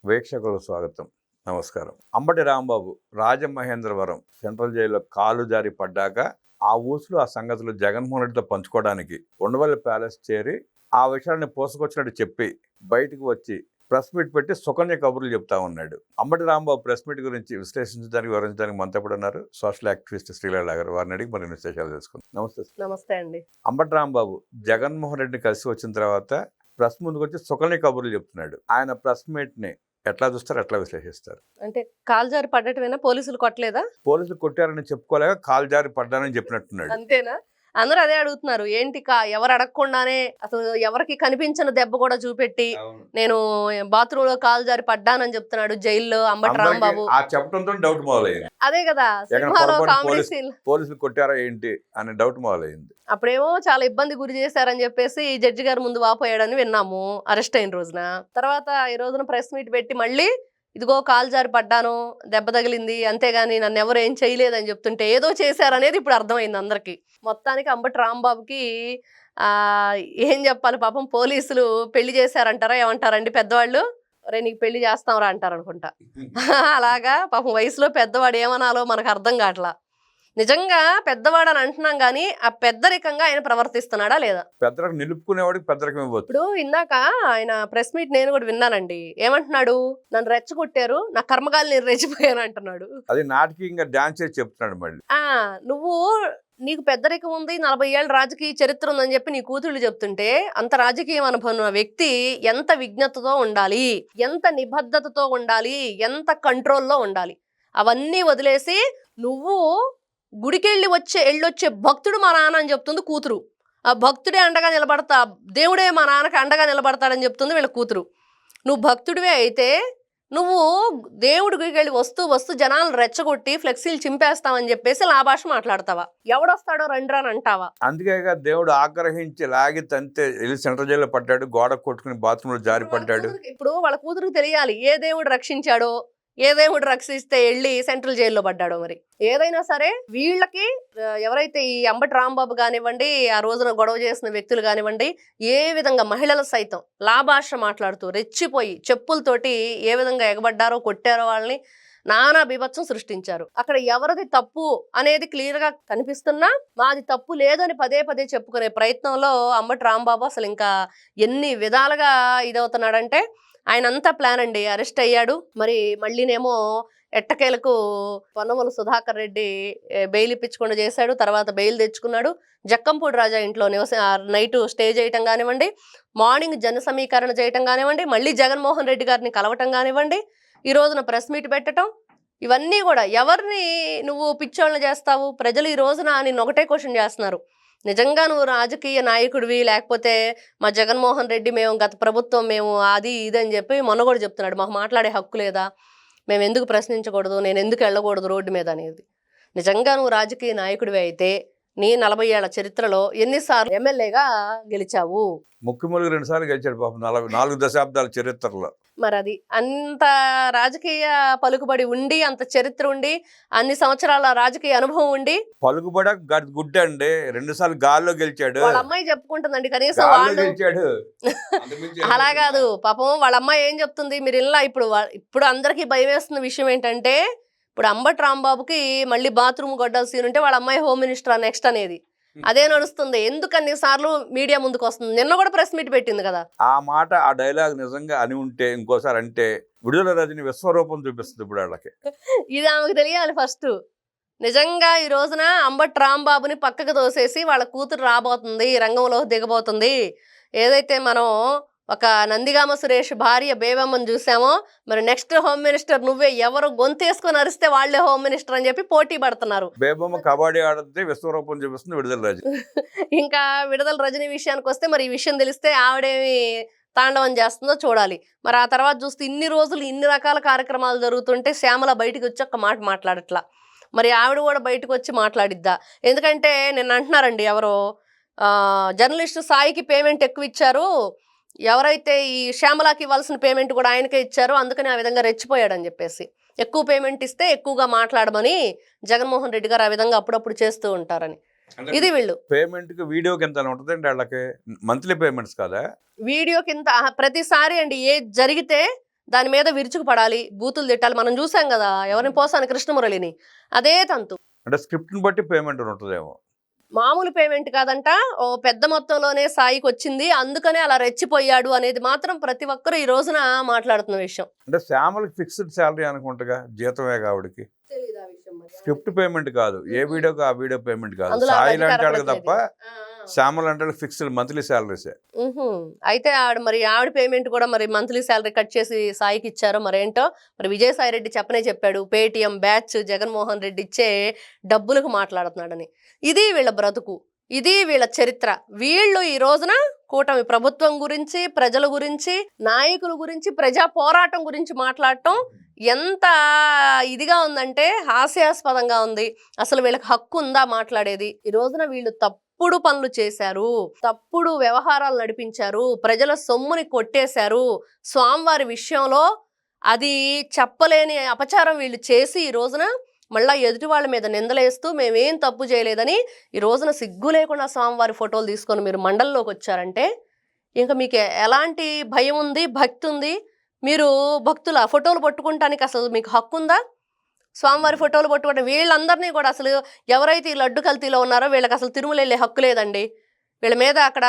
వీక్షకులకు స్వాగతం. నమస్కారం. అంబటి రాంబాబు రాజమహేంద్రవరం సెంట్రల్ జైల్లో కాలు జారి పడ్డాక ఆ ఊసులు ఆ సంగతులు జగన్మోహన్ రెడ్డితో పంచుకోవడానికి ఉండవల్లి ప్యాలెస్ చేరి ఆ విషయాన్ని పోసుకొచ్చినట్టు చెప్పి బయటకు వచ్చి ప్రెస్ మీట్ పెట్టి సుకన్య కబుర్లు చెప్తా ఉన్నాడు. అంబటి రాంబాబు ప్రెస్ మీట్ గురించి విశ్లేషించడానికి వివరించడానికి మనతో ఎప్పుడు ఉన్నారు సోషల్ యాక్టివిస్ట్ శ్రీలీల గారు. వారిని అడిగి మరి విశేషాలు తెలుసుకుందాం. నమస్తే. నమస్తే అండి. అంబటి రాంబాబు జగన్మోహన్ రెడ్డిని కలిసి వచ్చిన తర్వాత ప్రెస్ ముందుకు వచ్చి సుకన్య కబుర్లు చెప్తున్నాడు. ఆయన ప్రెస్ మీట్ ని ఎట్లా చూస్తారు, ఎట్లా విశ్లేషిస్తారు? అంటే కాలు జారి పడ్డటమేనా? పోలీసులు కొట్టలేదా? పోలీసులు కొట్టారని చెప్పుకోలేక కాలు జారి పడ్డానని చెప్పినట్టున్నాడు. అంతేనా? అందరూ అదే అడుగుతున్నారు. ఏంటి ఎవరు అడగకుండానే అసలు ఎవరికి కనిపించిన దెబ్బ కూడా చూపెట్టి నేను బాత్రూమ్ లో కాలు జారి పడ్డానని చెప్తున్నాడు జైల్లో అంబటి రాంబాబు. ఆ చెప్పడంతో డౌట్ మొదలైంది. అదే కదా, సినిమాలో కామెడీ సీన్. పోలీసులు కొట్టారా ఏంటి అనే డౌట్ మొదలైంది. అప్పుడేమో చాలా ఇబ్బంది గురి చేశారని చెప్పేసి జడ్జి గారి ముందు వాపోయాడని విన్నాము అరెస్ట్ అయిన రోజున. తర్వాత ఈ రోజున ప్రెస్ మీట్ పెట్టి మళ్ళీ ఇదిగో కాలు జారి పడ్డాను, దెబ్బ తగిలింది, అంతేగాని నన్ను ఎవరు ఏం చేయలేదని చెప్తుంటే ఏదో చేశారనేది ఇప్పుడు అర్థమైంది అందరికి. మొత్తానికి అంబటి రాంబాబుకి ఏం చెప్పాలి పాపం, పోలీసులు పెళ్లి చేశారంటారా ఏమంటారండి పెద్దవాళ్ళు? రే నీకు పెళ్లి చేస్తాంరా అంటారు అనుకుంటా. అలాగా పాపం వయసులో పెద్దవాడు ఏమనాలో మనకు అర్థం కావట్లా. నిజంగా పెద్దవాడని అంటున్నాం కానీ ఆ పెద్దరికంగా ఆయన ప్రవర్తిస్తున్నాడా లేదా? పెద్దరికం నిలుపుకునేవాడికి పెద్దరికం ఇవ్వచ్చు. ఇప్పుడు ఇందాక ఆయన ప్రెస్ మీట్ నేను కూడా విన్నానండి. ఏమంటున్నాడు? నన్ను రెచ్చగొట్టారు, నా కర్మగాలు నేను రెచ్చిపోయాను అంటున్నాడు. అది నాటకీయంగా డాన్స్ చేసి చెప్తున్నాడు మళ్ళీ. నువ్వు నీకు పెద్దరికం ఉంది, 40 ఏళ్ళ రాజకీయ చరిత్ర ఉందని చెప్పి నీ కూతుళ్ళు చెప్తుంటే అంత రాజకీయ అనుభవం ఉన్న వ్యక్తి ఎంత విజ్ఞతతో ఉండాలి, ఎంత నిబద్ధతతో ఉండాలి, ఎంత కంట్రోల్లో ఉండాలి. అవన్నీ వదిలేసి నువ్వు గుడికెళ్ళి వెళ్ళొచ్చే భక్తుడు మా నాన్న అని చెప్తుంది కూతురు. ఆ భక్తుడే అండగా నిలబడతా, దేవుడే మా నాన్నకి అండగా నిలబడతాడని చెప్తుంది వీళ్ళ కూతురు. నువ్వు భక్తుడివే అయితే నువ్వు దేవుడి గుడికి వెళ్ళి వస్తూ జనాలను రెచ్చగొట్టి ఫ్లెక్సీలు చింపేస్తావని చెప్పేసి లాభాష మాట్లాడతావా? ఎవడొస్తాడో రండ్రా అని అంటావా? అందుకే దేవుడు ఆగ్రహించి లాగి తంతే వెళ్ళి సెంట్రల్ జైల్లో పడ్డాడు, గోడ కొట్టుకుని బాత్రూమ్ లో జారి పడ్డాడు. ఇప్పుడు వాళ్ళ కూతురుకి తెలియాలి ఏ దేవుడు రక్షించాడో, ఏ దేవుడు రక్షిస్తే వెళ్ళి సెంట్రల్ జైల్లో పడ్డాడో. మరి ఏదైనా సరే వీళ్ళకి ఎవరైతే ఈ అంబటి రాంబాబు కానివ్వండి, ఆ రోజున గొడవ చేసిన వ్యక్తులు కానివ్వండి, ఏ విధంగా మహిళలు సైతం లాభాష మాట్లాడుతూ రెచ్చిపోయి చెప్పులతోటి ఏ విధంగా ఎగబడ్డారో, కొట్టారో, వాళ్ళని నానా బీభత్సం సృష్టించారు. అక్కడ ఎవరిది తప్పు అనేది క్లియర్ గా కనిపిస్తున్నా మాది తప్పు లేదని పదే చెప్పుకునే ప్రయత్నంలో అంబటి రాంబాబు అసలు ఇంకా ఎన్ని విధాలుగా ఇదవుతున్నాడంటే ఆయన అంతా ప్లాన్ అండి. అరెస్ట్ అయ్యాడు. మరి మళ్ళీనేమో ఎట్టకేలకు పొన్నమల సుధాకర్ రెడ్డి బెయిల్ ఇప్పించకుండా చేశాడు. తర్వాత బెయిల్ తెచ్చుకున్నాడు. జక్కంపూడి రాజా ఇంట్లో నైట్ స్టే చేయటం కానివ్వండి, మార్నింగ్ జన సమీకరణ చేయటం కానివ్వండి, మళ్ళీ జగన్మోహన్ రెడ్డి గారిని కలవటం కానివ్వండి, ఈ రోజున ప్రెస్ మీట్ పెట్టడం, ఇవన్నీ కూడా ఎవరిని నువ్వు పిచ్చోళ్ళని చేస్తావు? ప్రజలు ఈ రోజున నిన్ను ఒకటే క్వశ్చన్ చేస్తున్నారు. నిజంగా నువ్వు రాజకీయ నాయకుడివి, లేకపోతే మా జగన్మోహన్ రెడ్డి మేము గత ప్రభుత్వం మేము అది ఇది అని చెప్పి మొన్న కూడా చెప్తున్నాడు, మాకు మాట్లాడే హక్కు లేదా, మేము ఎందుకు ప్రశ్నించకూడదు, నేను ఎందుకు వెళ్ళకూడదు రోడ్డు మీద అనేది. నిజంగా నువ్వు రాజకీయ నాయకుడివి అయితే నీ 40 ఏళ్ల చరిత్రలో ఎన్నిసార్లు ఎమ్మెల్యేగా గెలిచావు? ముఖ్యమంత్రి 2 సార్లు గెలిచాడు పాపం 4 దశాబ్దాల చరిత్రలో. మరి అది అంత రాజకీయ పలుకుబడి ఉండి, అంత చరిత్ర ఉండి, అన్ని సంవత్సరాల రాజకీయ అనుభవం ఉండి, పలుకుబడ గుడ్డ అండి. 2 సార్లు గాల్లో గెలిచాడు. వాళ్ళ అమ్మాయి చెప్పుకుంటుందండి కనీసం వాళ్ళు గెలిచాడు. అలా కాదు పాపం వాళ్ళ అమ్మాయి ఏం చెప్తుంది మీరు ఇలా. ఇప్పుడు అందరికీ భయం వేస్తున్న విషయం ఏంటంటే, ఇప్పుడు అంబటి రాంబాబుకి మళ్ళీ బాత్రూమ్ గొడ్డల సీన్ ఉంటే వాళ్ళ అమ్మాయి హోమ్ మినిస్టర్ నెక్స్ట్ అనేది అదే నడుస్తుంది. ఎందుకన్ని సార్లు మీడియా ముందుకు వస్తుంది? నిన్న కూడా ప్రెస్ మీట్ పెట్టింది కదా. ఆ మాట, ఆ డైలాగ్ నిజంగా అని ఉంటే ఇంకోసారి అంటే విడుదల రజని విశ్వరూపం చూపిస్తుంది ఇప్పుడు వాళ్ళకి. ఇది ఆమెకు తెలియాలి ఫస్ట్. నిజంగా ఈ రోజున అంబటి రాంబాబుని పక్కకు తోసేసి వాళ్ళ కూతురు రాబోతుంది, రంగంలో దిగబోతుంది. ఏదైతే మనం ఒక నందిగామ సురేష్ భార్య బేబమ్మని చూసామో, మరి నెక్స్ట్ హోమ్ మినిస్టర్ నువ్వే, ఎవరు గొంతేసుకొని అరిస్తే వాళ్లే హోమ్ మినిస్టర్ అని చెప్పి పోటీ పడుతున్నారు. బేబమ్మ కబడ్డీ ఆడితే విశ్వరూపం చూపిస్తుంది విడుదల రజని. ఇంకా విడుదల రజని విషయానికి వస్తే మరి ఈ విషయం తెలిస్తే ఆవిడేమి తాండవం చేస్తుందో చూడాలి. మరి ఆ తర్వాత చూస్తే ఇన్ని రోజులు ఇన్ని రకాల కార్యక్రమాలు జరుగుతుంటే శ్యామల బయటకు వచ్చి ఒక్క మాట మాట్లాడట్లా. మరి ఆవిడ కూడా బయటకు వచ్చి మాట్లాడిద్దా? ఎందుకంటే నిన్న అంటున్నారండి ఎవరో జర్నలిస్టు సాయికి పేమెంట్ ఎక్కువ ఇచ్చారు, ఎవరైతే ఈ శ్యామలాకి ఇవ్వాల్సిన పేమెంట్ కూడా ఆయనకే ఇచ్చారు, అందుకని ఆ విధంగా రెచ్చిపోయాడని చెప్పేసి ఎక్కువ పేమెంట్ ఇస్తే ఎక్కువగా మాట్లాడమని జగన్మోహన్ రెడ్డి గారు ఆ విధంగా అప్పుడప్పుడు చేస్తూ ఉంటారని. ఇది వీళ్ళు పేమెంట్ కి వీడియోకి ఎంత ఉంటుందండి వాళ్ళకి? మంత్లీ పేమెంట్స్ కదా, వీడియోకి ఇంత ప్రతిసారి అండి. ఏ జరిగితే దాని మీద విరుచుకుపడాలి, బూతులు తిట్టాలి. మనం చూసాం కదా ఎవరిని పోసాని కృష్ణమురళిని, అదే తంతు. అంటే స్క్రిప్ట్ని బట్టి పేమెంట్ ఉంటుందేమో. మామూలు పేమెంట్ కాదంట, ఓ పెద్ద మొత్తంలోనే సాయికి వచ్చింది, అందుకనే అలా రెచ్చిపోయాడు అనేది మాత్రం ప్రతి ఒక్కరు ఈ రోజున మాట్లాడుతున్న విషయం. అంటే శ్యామలకి ఫిక్స్డ్ శాలరీ అనుకుంటగా, జీతమే కావిడికి. స్క్రిప్ట్ పేమెంట్ కాదు, ఏ వీడియోకి ఆ వీడియో పేమెంట్ కాదు. అందులో సాయిలు ఆవిడ అంటాడు అధికార తప్ప శ్యామలు అంటే ఫిక్స్డ్ మంత్లీ శాలరీసే. అయితే ఆవిడ పేమెంట్ కూడా మరి మంత్లీ శాలరీ కట్ చేసి సాయికి ఇచ్చారో మరేంటో. మరి విజయసాయి రెడ్డి చెప్పాడు, పేటిఎం బ్యాచ్ జగన్మోహన్ రెడ్డి ఇచ్చే డబ్బులకు మాట్లాడుతున్నాడని. ఇది వీళ్ళ బ్రతుకు, ఇది వీళ్ళ చరిత్ర. వీళ్ళు ఈ రోజున కూటమి ప్రభుత్వం గురించి, ప్రజల గురించి, నాయకుల గురించి, ప్రజా పోరాటం గురించి మాట్లాడటం ఎంత ఇదిగా ఉందంటే హాస్యాస్పదంగా ఉంది. అసలు వీళ్ళకి హక్కు ఉందా మాట్లాడేది? ఈ రోజున వీళ్ళు తప్పుడు పనులు చేశారు, తప్పుడు వ్యవహారాలు నడిపించారు, ప్రజల సొమ్ముని కొట్టేశారు. స్వామివారి విషయంలో అది చెప్పలేని అపచారం వీళ్ళు చేసి ఈ రోజున మళ్ళా ఎదుటి వాళ్ళ మీద నిందలేస్తూ మేమేం తప్పు చేయలేదని ఈ రోజున సిగ్గు లేకుండా స్వామివారి ఫోటోలు తీసుకొని మీరు మండలంలోకి వచ్చారంటే ఇంకా మీకు ఎలాంటి భయం ఉంది, భక్తి ఉంది? మీరు భక్తుల ఫోటోలు పట్టుకుంటానికి అసలు మీకు హక్కు ఉందా? స్వామివారి ఫోటోలు పట్టుకుంటే వీళ్ళందరినీ కూడా అసలు ఎవరైతే ఈ లడ్డు కల్తీలో ఉన్నారో వీళ్ళకి అసలు తిరుమల వెళ్ళే హక్కు లేదండి. వీళ్ళ మీద అక్కడ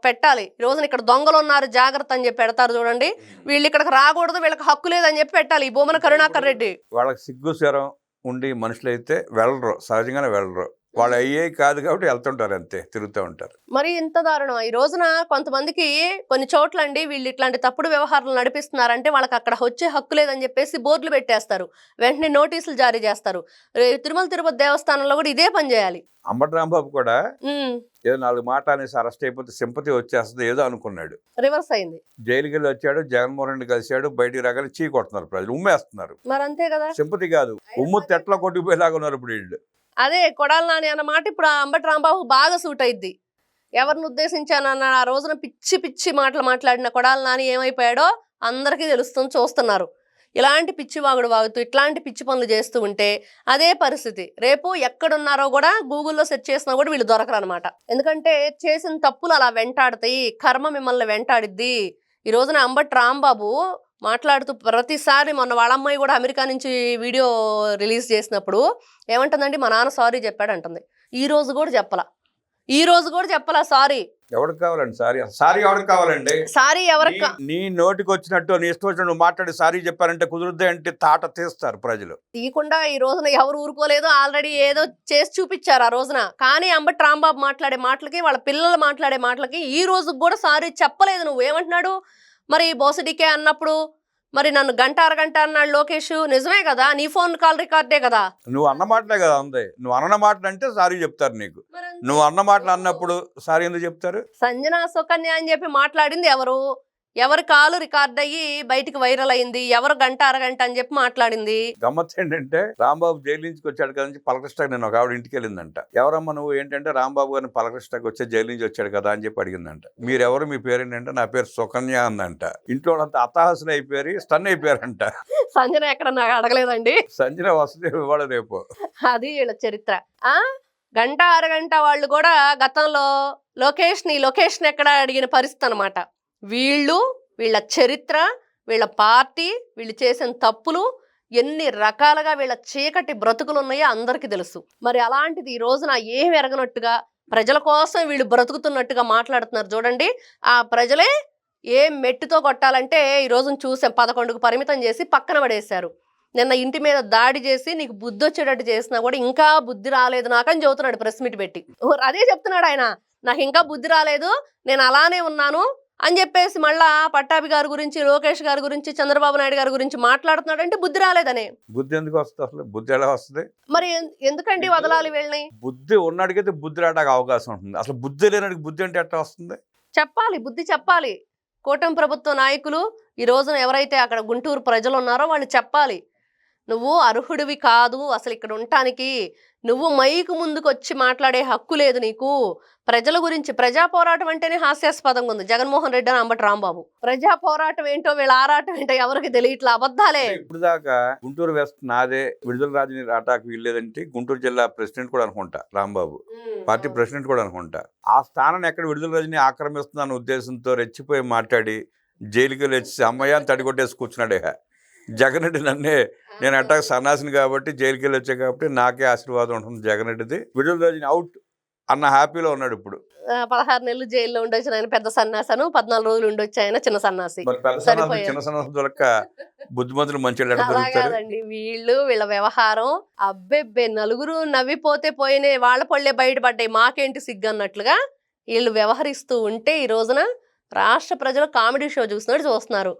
పెట్టాలి. ఈ రోజున ఇక్కడ దొంగలు ఉన్నారు జాగ్రత్త అని చెప్పి పెడతారు చూడండి, వీళ్ళు ఇక్కడికి రాకూడదు, వీళ్ళకి హక్కు లేదని చెప్పి పెట్టాలి. ఈ భూమన కరుణాకర్ రెడ్డి వాళ్ళకి సిగ్గు శరం ఉండి మనుషులు అయితే వెళ్ళరు, సహజంగానే వెళ్ళరు. వాళ్ళు అయ్యే కాదు కాబట్టి వెళ్తుంటారు, అంతే తిరుగుతూ ఉంటారు. మరి ఇంత దారుణం. ఈ రోజున కొంతమందికి కొన్ని చోట్ల అండి వీళ్ళు ఇట్లాంటి తప్పుడు వ్యవహారాలు నడిపిస్తున్నారంటే వాళ్ళకి అక్కడ వచ్చే హక్కు లేదని చెప్పేసి బోర్డులు పెట్టేస్తారు, వెంటనే నోటీసులు జారీ చేస్తారు. తిరుమల తిరుపతి దేవస్థానంలో కూడా ఇదే పని చేయాలి. అంబటి రాంబాబు కూడా ఏదో 4 మాటలు అనేసి అరెస్ట్ అయిపోతే సింపతి వచ్చేస్తుంది ఏదో అనుకున్నాడు, రివర్స్ అయింది. జైలుకి వెళ్ళి వచ్చాడు, జగన్మోహన్ రెడ్డి కలిశాడు, బయటికి రాగానే చీ కొడుతున్నారు ప్రజలు, ఉమ్మేస్తున్నారు. మరి అంతే కదా, సింపతి కాదు, ఉమ్ము తెట్ల కొట్టుకుపోయేలాగా ఉన్నారు ఇప్పుడు వీళ్ళు. అదే కొడాలి నాని అన్న మాట ఇప్పుడు అంబటి రాంబాబు బాగా సూట్ అయిద్ది. ఎవరిని ఉద్దేశించానన్న ఆ రోజున పిచ్చి పిచ్చి మాటలు మాట్లాడిన కొడాలి నాని ఏమైపోయాడో అందరికీ తెలుస్తుంది, చూస్తున్నారు. ఇలాంటి పిచ్చి వాగుడు వాగుతూ ఇట్లాంటి పిచ్చి పనులు చేస్తూ ఉంటే అదే పరిస్థితి. రేపు ఎక్కడున్నారో కూడా గూగుల్లో సెర్చ్ చేసినా కూడా వీళ్ళు దొరకరు అనమాట. ఎందుకంటే చేసిన తప్పులు అలా వెంటాడుతాయి, కర్మ మిమ్మల్ని వెంటాడిద్ది. ఈ రోజున అంబటి రాంబాబు మాట్లాడుతూ ప్రతిసారి, మొన్న వాళ్ళ అమ్మాయి కూడా అమెరికా నుంచి వీడియో రిలీజ్ చేసినప్పుడు ఏమంటుందండి, మా నాన్న సారీ చెప్పాడు అంటుంది. ఈ రోజు కూడా చెప్పలా సారీ. ఎవరికి కావాలండి సారీ? సారీ ఎవరికి కావాలండి? సారీ ఎవరికి? నీ నోటికి వచ్చినట్టు నీ ఇష్టం వచ్చినట్టు మాట్లాడి సారీ చెప్పారంటే కుదురుద్ది అంటే తాట తీస్తారు ప్రజలు. తీయకుండా ఈ రోజున ఎవరు ఊరుకోలేదు, ఆల్రెడీ ఏదో చేసి చూపించారు ఆ రోజున. కానీ అంబటి రాంబాబు మాట్లాడే మాటలకి, వాళ్ళ పిల్లలు మాట్లాడే మాటలకి ఈ రోజు కూడా సారీ చెప్పలేదు. నువ్వు ఏమంటున్నాడు మరి బోసడికే అన్నప్పుడు? మరి నన్ను గంట అరగంట అన్నాడు లోకేష్, నిజమే కదా, నీ ఫోన్ కాల్ రికార్డే కదా. నువ్వు అన్న మాటలే కదా ఉంది, నువ్వు అన్న మాటలు అంటే సారీ చెప్తారు నీకు. నువ్వు అన్న మాటలు అన్నప్పుడు సారీ ఎందుకు చెప్తారు? సంజన సుకన్య అని చెప్పి మాట్లాడింది ఎవరు? ఎవరి కాలు రికార్డ్ అయ్యి బయటికి వైరల్ అయింది? ఎవరు గంట అరగంట అని చెప్పి మాట్లాడింది? గమ్మత్ ఏంటంటే రాంబాబు జైలు నుంచి వచ్చాడు కదా నుంచి పలకృష్ణకి నేను ఒక ఆవిడ ఇంటికి వెళ్ళిందంట. ఎవరమ్మా నువ్వు? ఏంటంటే రాంబాబు గారిని పలకృష్ణకి వచ్చే జైలు నుంచి వచ్చాడు కదా అని చెప్పి అడిగిందంట. మీరెవరు, మీ పేరు ఏంటంటే నా పేరు సుకన్య అందంట. ఇంట్లో వాళ్ళంతా అతహాసులు అయిపోయారు, స్టన్ అయిపోయారంట. సంజన ఎక్కడ నాకు అడగలేదండి. సంజన వస్తుంది ఇవాళ రేపు. అది వీళ్ళ చరిత్ర. గంట అరగంట వాళ్ళు కూడా గతంలో లొకేషన్ ఎక్కడ అడిగిన పరిస్థితి అనమాట. వీళ్ళ చరిత్ర, వీళ్ళ పార్టీ, వీళ్ళు చేసిన తప్పులు, ఎన్ని రకాలుగా వీళ్ళ చీకటి బ్రతుకులు ఉన్నాయో అందరికీ తెలుసు. మరి అలాంటిది ఈ రోజున ఏమి ఎరగనట్టుగా ప్రజల కోసం వీళ్ళు బ్రతుకుతున్నట్టుగా మాట్లాడుతున్నారు చూడండి. ఆ ప్రజలే ఏం మెట్టుతో కొట్టాలంటే ఈ రోజున చూసాం, 11కు పరిమితం చేసి పక్కన పడేశారు. నిన్న ఇంటి మీద దాడి చేసి నీకు బుద్ధి వచ్చేటట్టు చేసినా కూడా ఇంకా బుద్ధి రాలేదు నాకని చెబుతున్నాడు ప్రెస్ మీట్ పెట్టి. అదే చెప్తున్నాడు ఆయన, నాకు ఇంకా బుద్ధి రాలేదు, నేను అలానే ఉన్నాను అని చెప్పేసి మళ్ళా పట్టాభి గారి గురించి, లోకేష్ గారి గురించి, చంద్రబాబు నాయుడు గారి గురించి మాట్లాడుతున్నాడు. అంటే బుద్ధి రాలేదనే. బుద్ధి ఎందుకు వస్తుంది అసలు? బుద్ధి ఎలా వస్తుంది? మరి ఎందుకండి వదలాలి వీళ్ళని? బుద్ధి ఉన్నడికైతే బుద్ధి రావడానికి అవకాశం ఉంటుంది, అసలు బుద్ధి లేనడికి బుద్ధి అంటే ఎట్లా వస్తుంది? చెప్పాలి, బుద్ధి చెప్పాలి. కూటమి ప్రభుత్వ నాయకులు ఈ రోజున ఎవరైతే అక్కడ గుంటూరు ప్రజలు ఉన్నారో వాళ్ళు చెప్పాలి, నువ్వు అర్హుడివి కాదు అసలు ఇక్కడ ఉండటానికి, నువ్వు మైకు ముందుకు వచ్చి మాట్లాడే హక్కు లేదు నీకు. ప్రజల గురించి, ప్రజా పోరాటం అంటేనే హాస్యాస్పదంగా ఉంది జగన్మోహన్ రెడ్డి అని అంబటి రాంబాబు. ప్రజా పోరాటం ఏంటో వీళ్ళ ఆరాటం ఏంటో ఎవరికి తెలియట్లా, అబద్ధాలే. ఇప్పుడు దాకా గుంటూరు వెస్ట్ నాదే, విడుదల రాజుని రాటాకు వీల్లేదంటే గుంటూరు జిల్లా ప్రెసిడెంట్ కూడా అనుకుంటా రాంబాబు, పార్టీ ప్రెసిడెంట్ కూడా అనుకుంటా. ఆ స్థానాన్ని ఎక్కడ విడుదల రాజుని ఆక్రమిస్తుందన్న ఉద్దేశంతో రెచ్చిపోయి మాట్లాడి జైలుకి వెళ్ళి వచ్చి అమ్మయ్య అని తడికొట్టేసి కూర్చున్నాడు. ఇక జగన్ రెడ్డి నన్నే, నేను అట్టాక సన్నాసిని కాబట్టి జైలుకి వెళ్ళి వచ్చా కాబట్టి నాకే ఆశీర్వాదం ఉంటుంది జగన్ రెడ్డిది, విడుదల రోజున అవుట్ అన్న హ్యాపీలో ఉన్నాడు ఇప్పుడు. 16 నెలలు జైల్లో ఉండొచ్చిన ఆయన పెద్ద సన్నాసను, 14 రోజులు ఉండొచ్చు ఆయన చిన్న సన్నాసి. మరి పెద్ద సన్నాసి సరిపోయారు. చిన్న సన్నాసి దొరక్క బుద్ధిమంతులు మంచి అలా కాదండి, వీళ్ళ వ్యవహారం అబ్బెబ్బే, నలుగురు నవ్విపోతే పోయినే వాళ్ళ పళ్ళే బయటపడ్డాయి, మాకేంటి సిగ్గు అన్నట్లుగా వీళ్ళు వ్యవహరిస్తూ ఉంటే ఈ రోజున రాష్ట్ర ప్రజలు కామెడీ షో చూస్తున్నారు.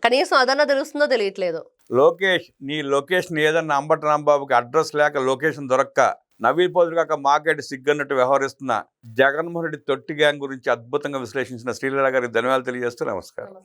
కనీసం అదన్నా తెలుస్తుందో తెలియట్లేదు. లోకేష్, నీ లొకేషన్ ఏదన్నా అంబటి రాంబాబుకి అడ్రస్ లేక లొకేషన్ దొరక్క నవ్విపోతులు కాక మాకేటి సిగ్గన్నట్టు వ్యవహరిస్తున్న జగన్మోహన్ రెడ్డి తొట్టి గ్యాంగ్ గురించి అద్భుతంగా విశ్లేషించిన శ్రీలీల గారికి ధన్యవాదాలు తెలియజేస్తూ నమస్కారం.